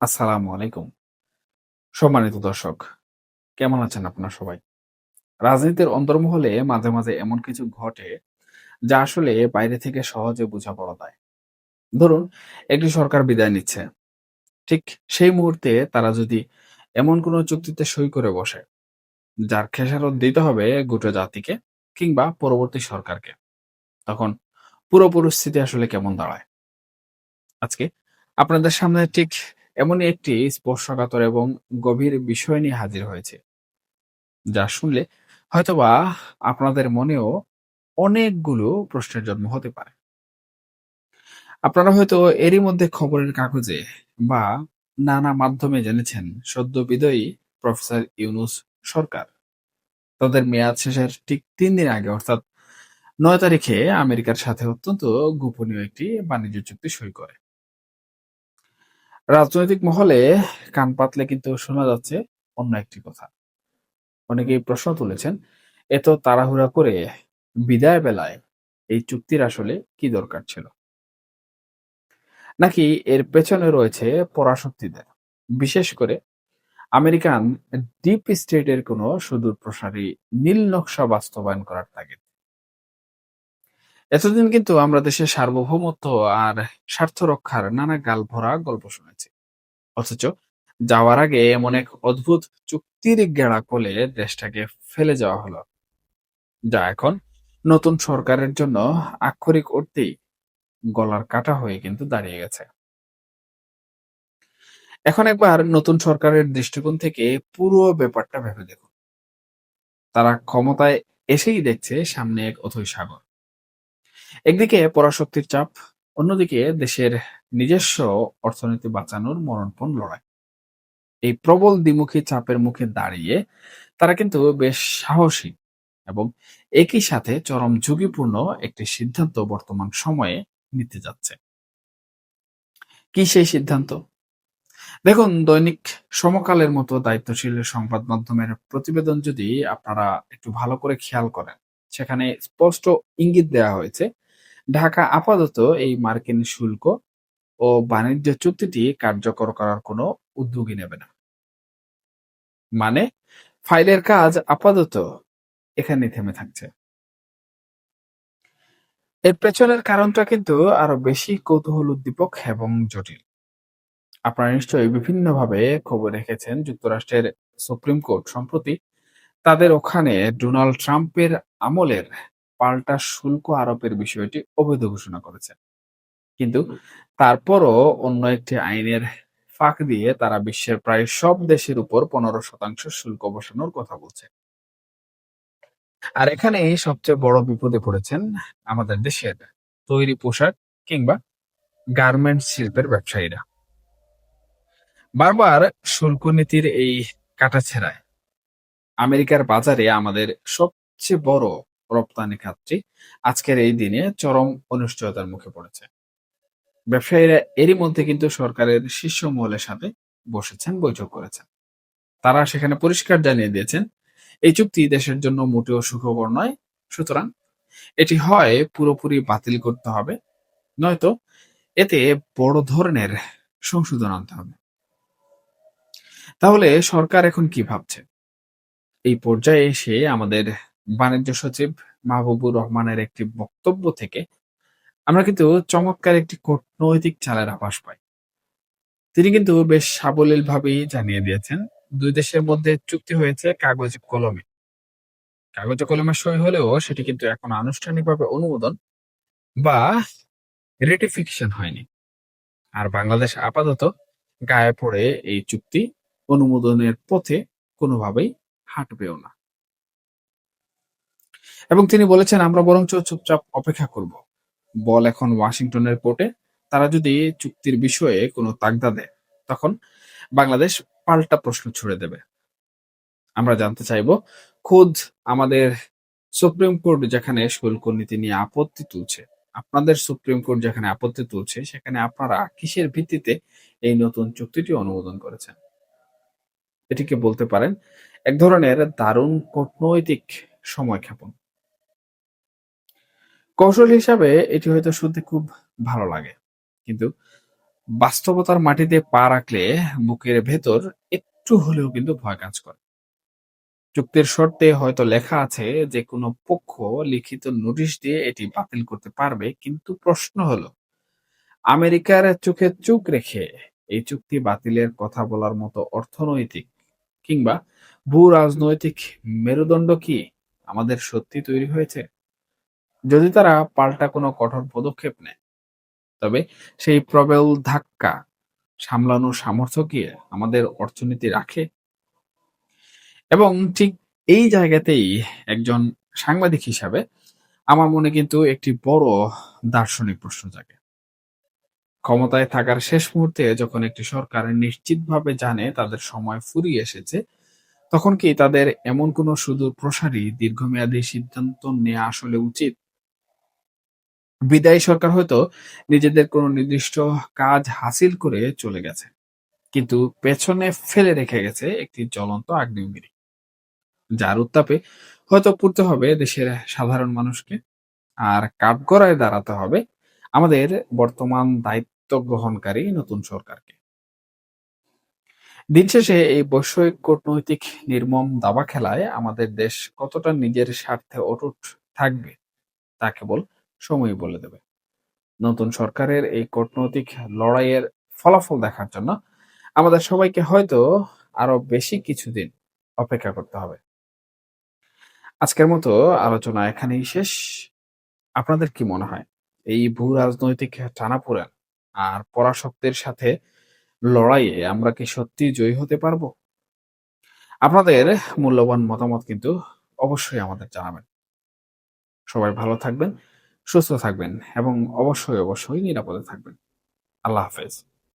আসসালামু আলাইকুম। সম্মানিত দর্শক, কেমন আছেন আপনারা সবাই? রাজনীতির অন্দরমহলে মাঝে, মাঝে এমন কিছু ঘটে যা আসলে বাইরে থেকে সহজে বোঝা পড়া যায়। ধরুন, একটি সরকার বিদায় নিচ্ছে। ঠিক সেই মুহূর্তে তারা যদি এমন কোনো চুক্তিতে সই করে বসে, যার খেসারত দিতে হবে গোটা জাতিকে কিংবা পরবর্তী সরকারকে, তখন পুরো পরিস্থিতি আসলে কেমন দাঁড়ায়? আজকে আপনাদের সামনে ঠিক এমনই একটি স্পর্শকাতর এবং গভীর বিষয় নিয়ে হাজির হয়েছে। যা শুনলে হয়তোবা আপনাদের মনেও অনেকগুলো প্রশ্নের জন্ম হতে পারে। আপনারা হয়তো এরই মধ্যে খবরের কাগজে বা নানা মাধ্যমে জেনেছেন সদ্য বিদায়ী প্রফেসর ইউনূস সরকার তাদের মেয়াদ শেষের ঠিক ৩ দিন আগে অর্থাৎ ৯ তারিখে আমেরিকার সাথে অত্যন্ত গোপনীয় একটি বাণিজ্য চুক্তি সই করে। রাজনৈতিক মহলে কান পাতলে কিন্তু শোনা যাচ্ছে অন্য একটি কথা। অনেকেই প্রশ্ন তুলেছেন, এত তাড়াহুড়া করে বিদায় বেলায় এই চুক্তির আসলে কি দরকার ছিল? নাকি এর পেছনে রয়েছে পরাশক্তিদের, বিশেষ করে আমেরিকান ডিপ স্টেটের কোনো সুদূরপ্রসারী নীল নকশা বাস্তবায়ন করার তাগিদ? এতদিন কিন্তু আমরা দেশের সার্বভৌমত্ব আর স্বার্থ রক্ষার নানা গালভরা গল্প শুনেছি, অথচ যাওয়ার আগে এমন এক অদ্ভুত চুক্তির গেড়া কোলে দেশটাকে ফেলে যাওয়া হলো, যা এখন নতুন সরকারের জন্য আক্ষরিক অর্থেই গলার কাটা হয়ে কিন্তু দাঁড়িয়ে গেছে। এখন একবার নতুন সরকারের দৃষ্টিকোণ থেকে পুরো ব্যাপারটা ভেবে দেখুন। তারা ক্ষমতায় এসেই দেখছে সামনে এক অথৈ সাগর। একদিকে পরাশক্তির চাপ, অন্যদিকে দেশের নিজস্ব অর্থনীতি বাঁচানোর মরণপণ লড়াই। এই প্রবল দ্বিমুখী চাপের মুখে দাঁড়িয়ে তারা কিন্তু বেশ সাহসী এবং একই সাথে চরম ঝুঁকিপূর্ণ একটি সিদ্ধান্ত বর্তমান সময়ে নিতে যাচ্ছে। কি সেই সিদ্ধান্ত? দেখুন, দৈনিক সমকালের মতো দায়িত্বশীল সংবাদ মাধ্যমের প্রতিবেদন যদি আপনারা একটু ভালো করে খেয়াল করেন, সেখানে স্পষ্ট ইঙ্গিত দেওয়া হয়েছে ঢাকা আপাতত এই মার্কিন শুল্ক ও বাণিজ্য চুক্তিটি কার্যকর করার কোনো উদ্যোগই নেবে না। মানে, ফাইলের কাজ আপাতত এখানেই থেমে থাকছে। এর পেছনের কারণটা কিন্তু আরো বেশি কৌতূহল উদ্দীপক এবং জটিল। আপনারা নিশ্চয়ই বিভিন্নভাবে খবর রেখেছেন, যুক্তরাষ্ট্রের সুপ্রিম কোর্ট সম্প্রতি তাদের ওখানে ডোনাল্ড ট্রাম্পের আমলের পাল্টা শুল্ক আরোপের বিষয়টি অবৈধ ঘোষণা করেছে। কিন্তু তারপরও অন্য একটি আইনের ফাঁক দিয়ে তারা বিশ্বের প্রায় সব দেশের উপর 15% শুল্ক বসানোর কথা বলছে। আর এখানেই সবচেয়ে বড় বিপদে পড়েছেন আমাদের দেশের তৈরি পোশাক কিংবা গার্মেন্টস শিল্পের ব্যবসায়ীরা। বারবার শুল্ক নীতির এই কাটাছেঁড়ায় আমেরিকার বাজারে আমাদের সবচেয়ে বড় রপ্তানি খাতটি আজকের এই দিনে চরম অনিশ্চয়তার মুখে পড়েছে। ব্যবসায়ীরা এরই মধ্যে কিন্তু সরকারের শীর্ষ মহলের সাথে বসেছেন, বৈঠক করেছেন। তারা সেখানে পরিষ্কার জানিয়ে দিয়েছেন এই চুক্তি দেশের জন্য মোটেও সুখবর নয়। সুতরাং এটি হয় পুরোপুরি বাতিল করতে হবে, নয়তো এতে বড় ধরনের সংশোধন আনতে হবে। তাহলে সরকার এখন কি ভাবছে? এই পর্যায়ে এসে আমাদের বাণিজ্য সচিব মাহবুবুর রহমানের একটি বক্তব্য থেকে আমরা কিন্তু চমৎকার একটি কূটনৈতিক চালের আভাস পাই। তিনি কিন্তু বেশ সাবলীলভাবেই জানিয়ে দিয়েছেন, দুই দেশের মধ্যে চুক্তি হয়েছে কাগজে কলমে। কাগজে কলমে সই হলেও সেটি কিন্তু এখন আনুষ্ঠানিকভাবে অনুমোদন বা রেটিফিকেশন হয়নি। আর বাংলাদেশ আপাতত গায়ে পড়ে এই চুক্তি অনুমোদনের পথে কোনোভাবেই হাঁটবেও না। এবং তিনি বলেছেন, আমরা বরঞ্চ চুপচাপ অপেক্ষা করব। বল এখন ওয়াশিংটনের কোর্টে। তারা যদি চুক্তির বিষয়ে কোনো তাগদা দেয়, তখন বাংলাদেশ পাল্টা প্রশ্ন ছুড়ে দেবে। আমরা জানতে চাইব, খোদ আমাদের সুপ্রিম কোর্ট যেখানে শুল্ক নীতি নিয়ে আপত্তি তুলছে, আপনাদের সুপ্রিম কোর্ট যেখানে আপত্তি তুলছে, সেখানে আপনারা কিসের ভিত্তিতে এই নতুন চুক্তিটি অনুমোদন করেছেন? এটিকে বলতে পারেন এক ধরনের দারুণ কূটনৈতিক সময়ক্ষেপণ। কৌশল হিসাবে এটি হয়তো শুনতে খুব ভালো লাগে, কিন্তু বাস্তবতার মাটিতে পা রাখলে বুকের ভেতর একটু হলেও কিন্তু ভয় কাজ করে। চুক্তির শর্তে হয়তো লেখা আছে যে কোনো পক্ষ লিখিত নোটিশ দিয়ে এটি বাতিল করতে পারবে, কিন্তু প্রশ্ন হলো আমেরিকার চোখে চোখ রেখে এই চুক্তি বাতিলের কথা বলার মতো অর্থনৈতিক কিংবা ভূ রাজনৈতিক মেরুদণ্ড কি আমাদের সত্যি তৈরি হয়েছে? যদি তারা পাল্টা কোনো কঠোর পদক্ষেপ নেয়, তবে সেই প্রবল ধাক্কা সামলানোর সামর্থ্য কি আমাদের অর্থনীতি রাখে? এবং ঠিক এই জায়গাতেই একজন সাংবাদিক হিসাবে আমার মনে কিন্তু একটি বড় দার্শনিক প্রশ্ন জাগে। ক্ষমতায় থাকার শেষ মুহূর্তে যখন একটি সরকার নিশ্চিতভাবে জানে তাদের সময় ফুরিয়ে এসেছে, তখন কি তাদের এমন কোনো সুদূর প্রসারী দীর্ঘমেয়াদী সিদ্ধান্ত নেওয়া আসলে উচিত? বিদায়ী সরকার হয়তো নিজেদের কোনো নির্দিষ্ট কাজ হাসিল করে চলে গেছে, কিন্তু পেছনে ফেলে রেখে গেছে একটি জ্বলন্ত আগ্নেয়গিরি, যার উত্তাপে হয়তো পুড়তে হবে দেশের সাধারণ মানুষকে, আর কাঠগড়ায় দাঁড়াতে হবে আমাদের বর্তমান দায়িত্ব গ্রহণকারী নতুন সরকারকে। দিন শেষে এই বৈষয়িক কূটনৈতিক নির্মম দাবা খেলায় আমাদের দেশ কতটা নিজের স্বার্থে অটুট থাকবে তা কেবল সময়ই বলে দেবে। নতুন সরকারের এই কূটনৈতিক লড়াইয়ের ফলাফল দেখার জন্য আমাদের সবাইকে হয়তো আরো বেশি কিছুদিন অপেক্ষা করতে হবে। আজকের মতো আলোচনা এখানেই শেষ। আপনাদের কি মনে হয় এই ভূ রাজনৈতিক টানাপোড়েন আর পরাশক্তির সাথে লড়াইয়ে আমরা কি সত্যি জয়ী হতে পারবো? আপনাদের মূল্যবান মতামত কিন্তু অবশ্যই আমাদের জানাবেন। সবাই ভালো থাকবেন, সুস্থ থাকবেন এবং অবশ্যই নিরাপদে থাকবেন। আল্লাহ হাফেজ।